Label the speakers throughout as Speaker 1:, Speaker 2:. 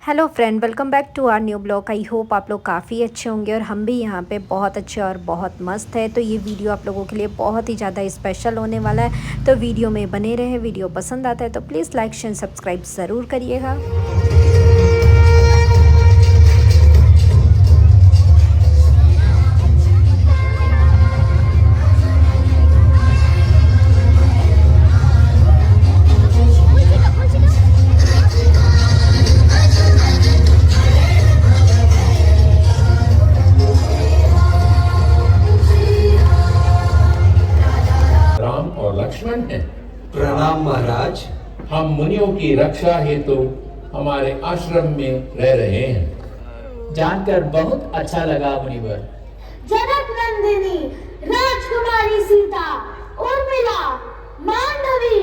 Speaker 1: Hello friend, welcome back to our new blog. I hope आप लोग काफ़ी अच्छे होंगे और हम भी यहाँ पे बहुत अच्छे और बहुत मस्त है। तो ये वीडियो आप लोगों के लिए बहुत ही ज़्यादा स्पेशल होने वाला है, तो वीडियो में बने रहे। वीडियो पसंद आता है तो प्लीज़ लाइक शेयर सब्सक्राइब ज़रूर करिएगा।
Speaker 2: राम और लक्ष्मण हैं।
Speaker 3: प्रणाम महाराज।
Speaker 2: हम मुनियों की रक्षा हेतु हमारे आश्रम में रह रहे हैं।
Speaker 4: जानकर बहुत अच्छा लगा मुनिवर।
Speaker 5: जनक नंदिनी, राजकुमारी सीता, उर्मिला, मांडवी,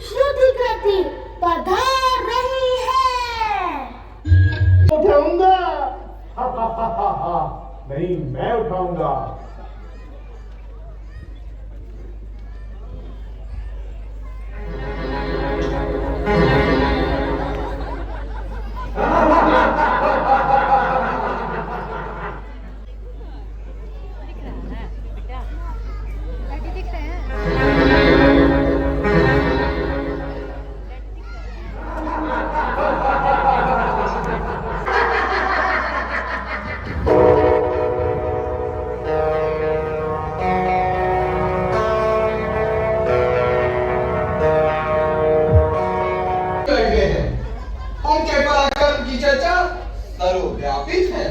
Speaker 5: श्रुतिकृति पधार रही है।
Speaker 3: उठाऊंगा। नहीं, मैं उठाऊंगा। उनके पराक्रम की चर्चा सर्वव्यापी है।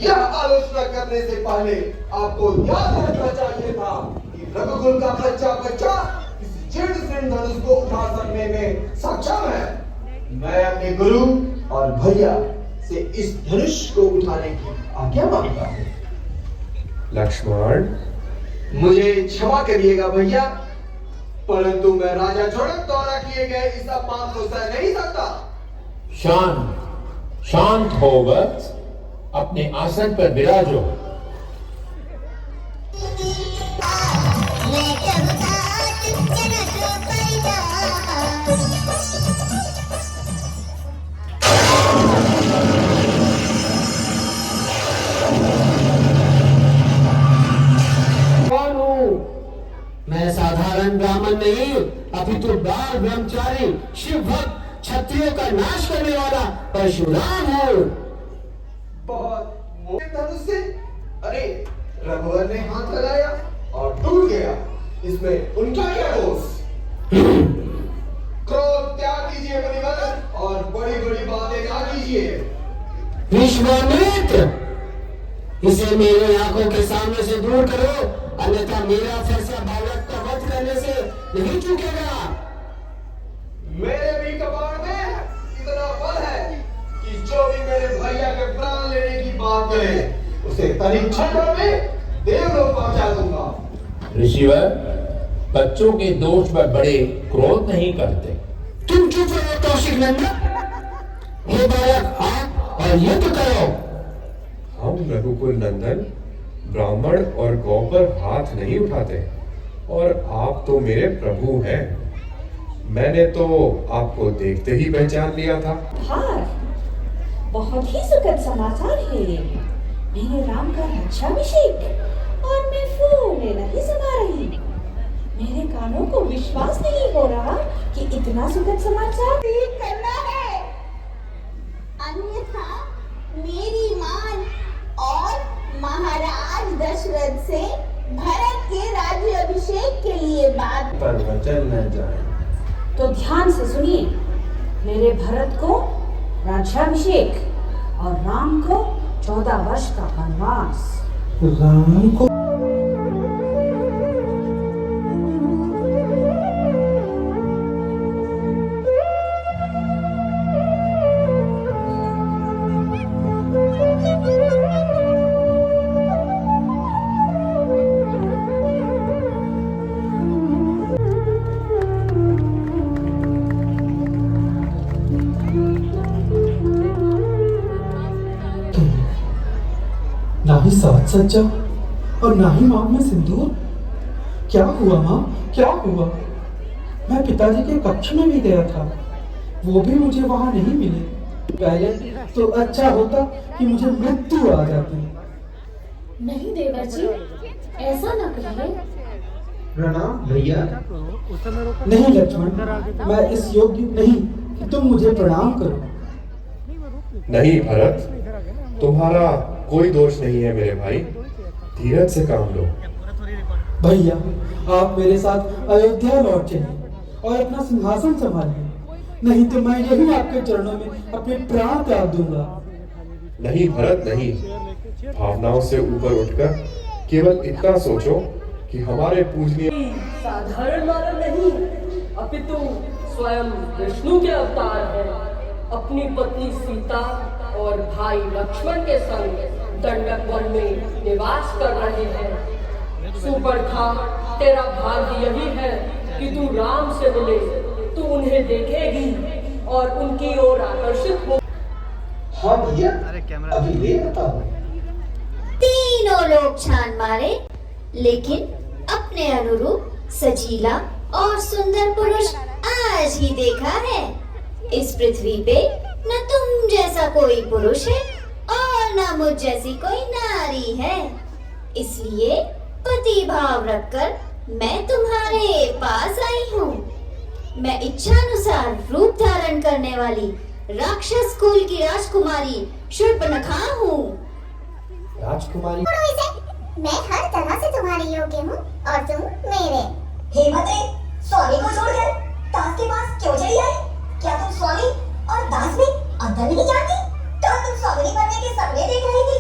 Speaker 3: यह आलोचना करने से पहले आपको याद रखना चाहिए था कि रघुकुल का बच्चा बच्चा इस जीर्ण सिंह धनुष को उठा सकने में सक्षम है। मैं अपने गुरु और भैया से इस धनुष को उठाने की आज्ञा मांगता हूँ।
Speaker 6: लक्ष्मण,
Speaker 3: मुझे क्षमा करिएगा भैया, परंतु मैं राजा जनक द्वारा किए गए इस अपमान को सह नहीं सकता।
Speaker 2: शांत शांत हो वत्स, अपने आसन पर विराजो।
Speaker 4: कौन हूँ? मैं साधारण ब्राह्मण नहीं, अपितु बाल ब्रह्मचारी शिव भक्त क्षत्रियों का नाश करने वाला परशुराम हूँ।
Speaker 3: बहुत मोटे धनुष से अरे रघुवर ने हाथ लगाया और टूट गया। इसमें उनका क्या दोष? क्रोध त्याग कीजिए मुनिवर और बड़ी बड़ी बातें ना कीजिए।
Speaker 4: विश्वामित्र, इसे मेरी आंखों के सामने से दूर करो, अन्यथा मेरा फैसला बालक का वध करने से नहीं चूकेगा।
Speaker 3: मेरे भी कपाड़ में इतना बल है कि जो भी मेरे भैया के प्राण लेने की बात करे उसे परीक्षण में देवलोक पहुंचा दूंगा।
Speaker 2: ऋषिवर, बच्चों के दोष पर बड़े क्रोध नहीं करते।
Speaker 4: तुम चुप रहो कौशिक नंदन। हे बालक, आओ और युद्ध करो।
Speaker 6: हम रघुकुल नंदन ब्राह्मण और गौ पर हाथ नहीं उठाते, और आप तो मेरे प्रभु हैं। मैंने तो आपको देखते ही पहचान लिया था।
Speaker 7: हार, बहुत ही सुखद समाचार है ये। मेरे राम का राज्याभिषेक और मैं फूले नहीं समा रही। मेरे कानों को विश्वास नहीं हो रहा कि इतना सुखद समाचार
Speaker 5: ठीक करना है, अन्यथा मेरी मान और महाराज दशरथ से भरत के राज्याभिषेक के लिए बात
Speaker 3: पर वचन न जाए
Speaker 7: तो ध्यान से सुनिए। मेरे भरत को राज्याभिषेक और राम को 14 वर्ष का वनवास।
Speaker 3: राम को
Speaker 8: ना ही साज सज्जा और ना ही मांग में सिंदूर। क्या हुआ माँ, क्या हुआ? मैं पिताजी के कक्ष में भी गया था, वो भी मुझे वहां नहीं मिले। पहले तो अच्छा होता कि मुझे मृत्यु आ जाती।
Speaker 7: नहीं देवर जी, ऐसा न कहिए।
Speaker 8: प्रणाम भैया। नहीं लक्ष्मण, मैं इस योग्य नहीं कि तुम मुझे प्रणाम करो।
Speaker 6: नहीं भरत, तुम्हारा कोई दोष नहीं है मेरे भाई, धीरज से काम लो।
Speaker 8: भैया, आप मेरे साथ अयोध्या लौट चलिए और अपना सिंहासन संभालिए, नहीं तो मैं यही आपके चरणों में अपने प्राण त्याग दूंगा।
Speaker 6: नहीं भरत नहीं, भावनाओं से ऊपर उठकर केवल इतना सोचो कि हमारे पूजनीय
Speaker 9: साधारण मानव नहीं, अपितु स्वयं विष्णु के अवतार हैं। अपनी पत्नी सीता और भाई लक्ष्मण के संग दंडक वन में निवास कर रहे हैं। सुपर्णखा, तेरा भाग्य यही है कि तू राम से मिले, तू उन्हें देखेगी और उनकी ओर आकर्षित हो।
Speaker 3: हाँ भैया, अभी ले आता हूँ।
Speaker 1: तीनों लोग छान मारे, लेकिन अपने अनुरूप सजीला और सुंदर पुरुष आज ही देखा है। इस पृथ्वी पे न तुम जैसा कोई पुरुष है और न मुझ जैसी कोई नारी है। इसलिए पति भाव रखकर मैं तुम्हारे पास आई हूँ। मैं इच्छानुसार रूप धारण करने वाली राक्षस कुल की राजकुमारी शूर्पणखा हूँ।
Speaker 6: राजकुमारी,
Speaker 5: मैं हर तरह से तुम्हारे योग्य हूँ और तुम मेरे। हेमंत, स्वामी को छोड़कर दास के पास क्यों चली आई? क्या तुम स्वामी और दास में अंतर नहीं जानती? तो तुम स्वामिनी बनने के सपने देख रही थी।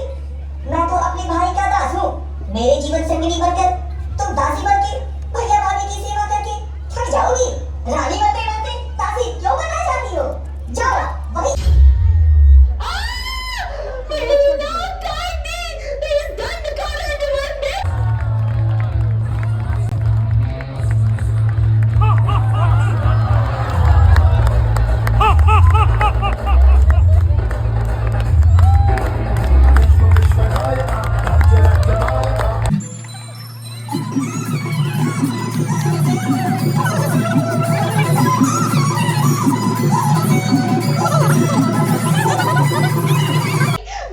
Speaker 5: मैं तो अपने भाई का दास हूँ। मेरे जीवन संगिनी बनकर तुम दासी बनके भैया भाभी की सेवा करके थक जाओगी। रानी बनते बनते दासी क्यों बनना चाहती हो? जाओ वही।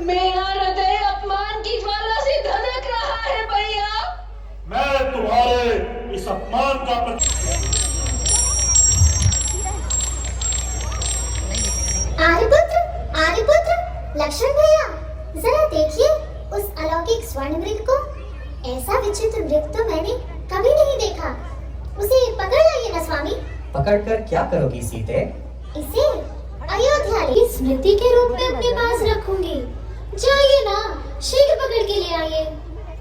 Speaker 9: मेरा हृदय अपमान की ज्वाला से धधक रहा है भैया।
Speaker 10: मैं तुम्हारे इस अपमान का
Speaker 5: आर्यपुत्र, लक्ष्मण भैया, जरा देखिए उस अलौकिक स्वर्ण मृग को। ऐसा विचित्र मृग तो मैंने कभी नहीं देखा। उसे पकड़ लाइए ना स्वामी।
Speaker 11: पकड़कर क्या करोगी सीते?
Speaker 5: इसे अयोध्या की स्मृति के रूप में अपने पास रखूंगी। जाइए ना, शीघ्र पकड़ के ले आइए।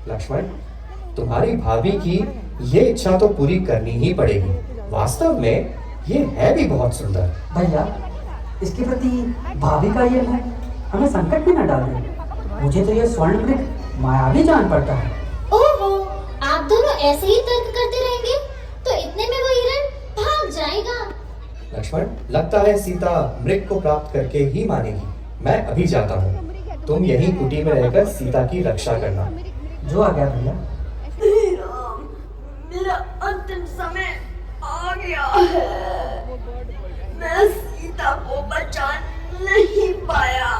Speaker 11: लक्ष्मण, तुम्हारी भाभी की ये इच्छा तो पूरी करनी ही पड़ेगी। वास्तव में ये है भी बहुत सुंदर।
Speaker 8: भैया, इसके प्रति भाभी का ये है हमें संकट में न डाले। मुझे तो ये स्वर्ण मृग मायावी जान पड़ता है।
Speaker 5: ओहो, आप दोनों ऐसे ही तर्क करते रहेंगे तो इतने में वो हिरण भाग जाएगा।
Speaker 11: लक्ष्मण, लगता है सीता मृग को प्राप्त करके ही मानेगी। मैं अभी जाता हूँ, तुम यहीं कुटी में रहकर सीता की रक्षा करना।
Speaker 8: जो आ गया भैया।
Speaker 9: राम, मेरा अंतिम समय आ गया है। मैं सीता को बचा नहीं पाया।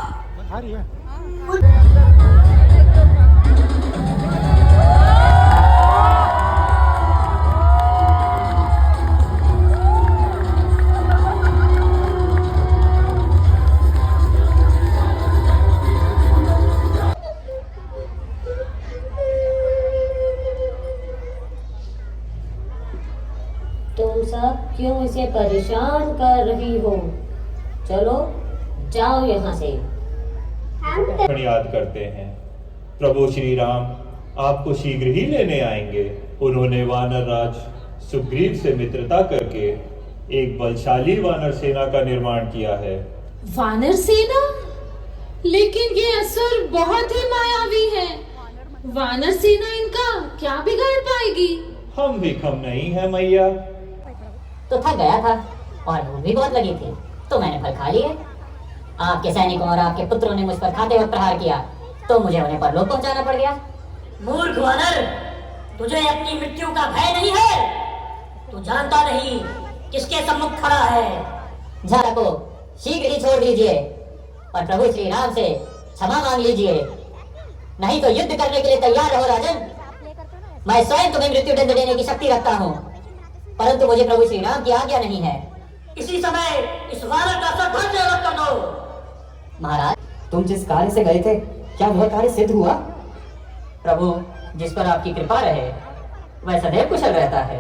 Speaker 12: तुम सब क्यों इसे परेशान कर रही हो? चलो जाओ यहाँ से।
Speaker 10: याद करते हैं। प्रभु श्री राम आपको शीघ्र ही लेने आएंगे। उन्होंने वानर राज सुग्रीव से मित्रता करके एक बलशाली वानर सेना का निर्माण किया है।
Speaker 7: वानर सेना? लेकिन ये असुर बहुत ही मायावी है। वानर सेना इनका क्या बिगाड़ पाएगी?
Speaker 10: हम भी कम नहीं है मैया।
Speaker 12: तो थक गया था और भूख भी बहुत लगी थी, तो मैंने फल खा लिए। आपके सैनिकों और आपके पुत्रों ने मुझ पर खाते वक्त प्रहार किया, तो मुझे उन्हें परलोक पहुंचाना पड़ गया।
Speaker 13: मूर्ख वानर, तुझे अपनी मृत्यु का भय नहीं है? तू जानता नहीं किसके सम्मुख खड़ा है।
Speaker 12: झाला को शीघ्र ही छोड़ दीजिए, और प्रभु श्री राम से क्षमा मांग लीजिए, नहीं तो युद्ध करने के लिए तैयार रहो राजन। मैं स्वयं तुम्हें मृत्यु दंड देने की शक्ति रखता हूँ, परंतु मुझे प्रभु श्री राम की आज्ञा नहीं है।
Speaker 13: इसी समय इस वानर का सर अलग कर दो।
Speaker 12: महाराज,
Speaker 11: तुम जिस कार्य से गए थे, क्या वह कार्य सिद्ध हुआ?
Speaker 12: प्रभु जिस पर आपकी कृपा रहे वह सदैव कुशल रहता है।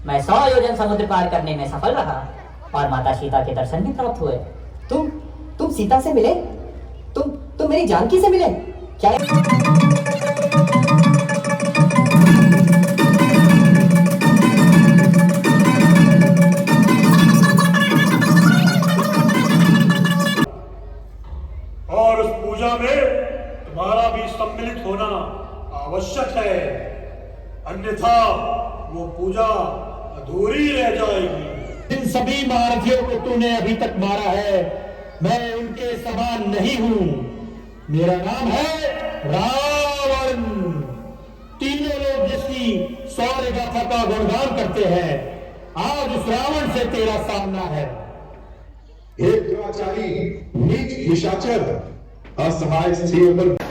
Speaker 12: मैं 100 योजन समुद्र पार करने में सफल रहा और माता सीता के दर्शन भी प्राप्त हुए।
Speaker 11: तुम सीता से मिले? तुम मेरी जानकी से मिले? क्या
Speaker 10: और उस पूजा में तुम्हारा भी सम्मिलित होना आवश्यक है, अन्यथा वो पूजा अधूरी रह जाएगी।
Speaker 4: इन सभी महारथियों को तूने अभी तक मारा है, मैं उनके समान नहीं हूं। मेरा नाम है रावण। तीनों लोग जिसकी शौर्य गाथा का गुणगान करते हैं, आज उस रावण से तेरा सामना है।
Speaker 6: एक दुराचारी, नीच निशाचर, असहाय स्त्रियों पर